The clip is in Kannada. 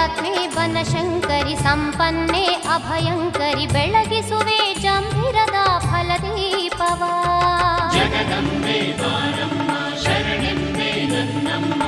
ಜಗದಾತ್ಮೆ ಬನಶಂಕರಿ ಸಂಪನ್ನೆ ಅಭಯಂಕರಿ ಬೆಳಗಿಸುವೆ ಜಂಭಿರದ ಫಲದೀಪವ. ಜಗದಂಬೆ ಬಾರಮ್ಮ ಶರಣೆಂಬೆ ನನ್ನಮ್ಮ